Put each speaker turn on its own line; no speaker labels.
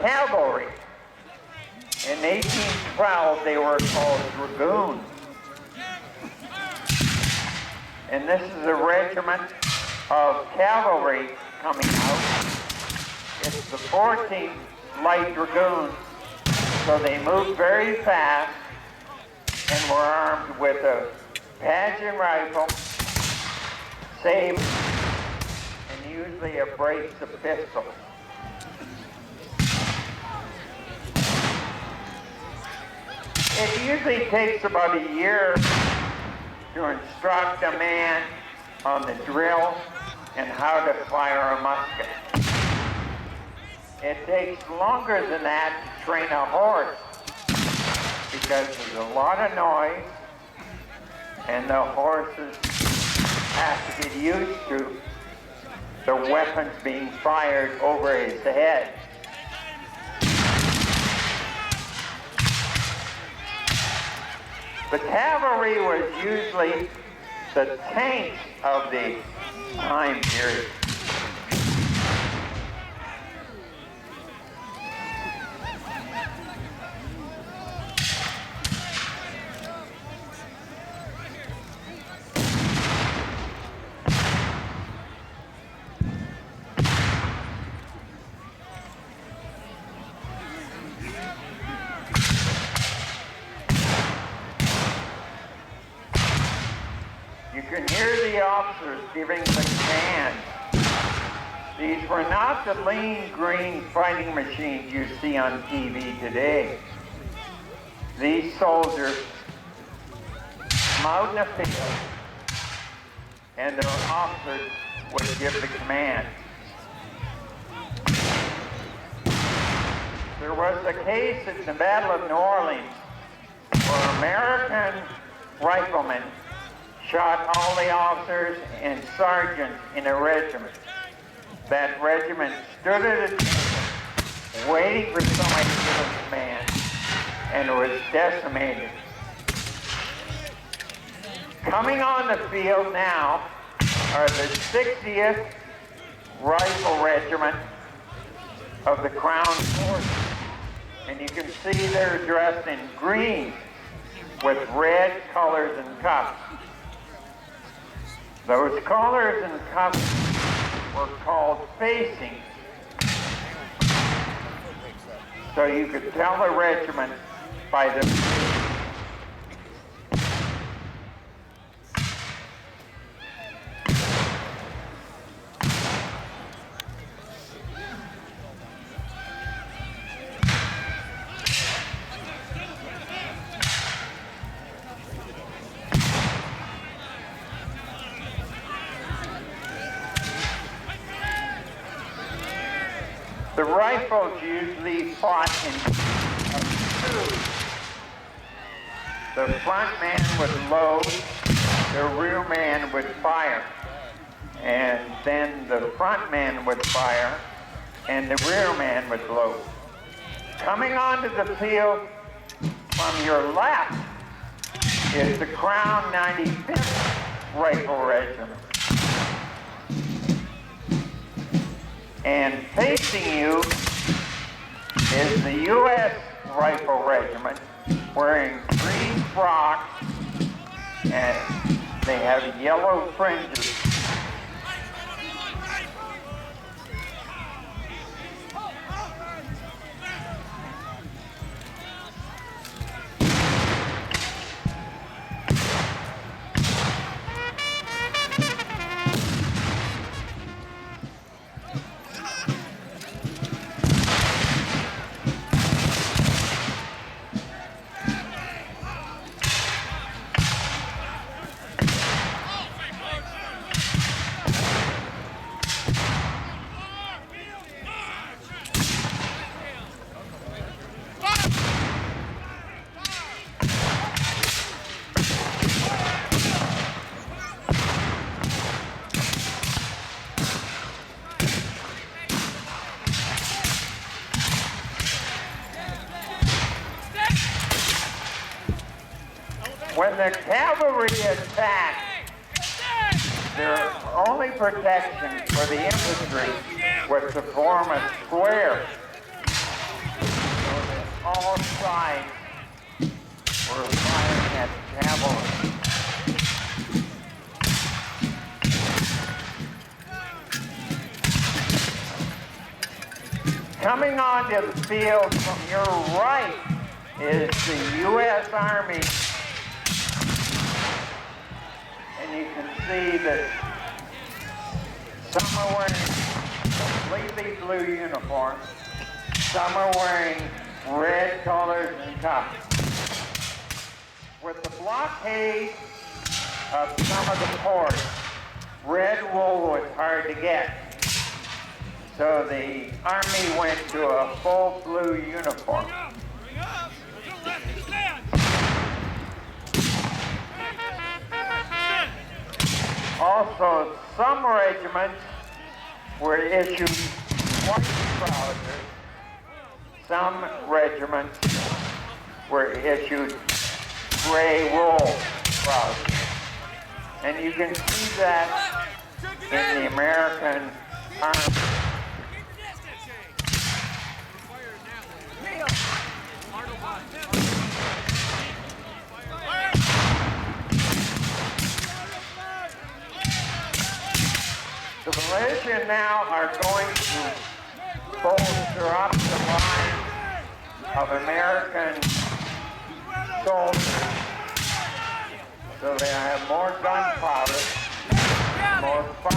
cavalry. In 1812, they were called dragoons. And this is a regiment of cavalry coming out. It's the 14th Light Dragoons, so they moved very fast and were armed with a Pageant rifle, saber, and usually a brace of pistols. It usually takes about a year to instruct a man on the drill and how to fire a musket. It takes longer than that to train a horse because there's a lot of noise and the horses have to get used to the weapons being fired over his head. The cavalry was usually the tanks of the time period. You can hear the officers giving the command. These were not the lean green fighting machines you see on TV today. These soldiers come out in the field and their officers would give the command. There was a case at the Battle of New Orleans where American riflemen shot all the officers and sergeants in a regiment. That regiment stood at attention, waiting for somebody to give a command, and it was decimated. Coming on the field now are the 60th Rifle Regiment of the Crown Forces. And you can see they're dressed in green with red colors and cuffs. Those collars and cuffs were called facings. So you could tell the regiment by the The rifles usually fought in twos. The front man would load, the rear man would fire, and then the front man would fire, and the rear man would load. Coming onto the field from your left is the Crown 95th Rifle Regiment. And facing you is the U.S. Rifle Regiment wearing green frocks and they have yellow fringes. When the cavalry attacked, their only protection for the infantry was to form a square. all sides were firing at cavalry. Coming onto the field from your right is the U.S. Army, and you can see that some are wearing completely blue uniforms, some are wearing red colors and cuffs. With the blockade of some of the ports, red wool was hard to get. So the Army went to a full blue uniform.
Bring up! Don't let me stand!
Also, some regiments were issued white trousers. Some regiments were issued gray wool trousers. And you can see that in the American Army. The militia now are going to bolster up the line of American soldiers so they have more gunpowder, more fire.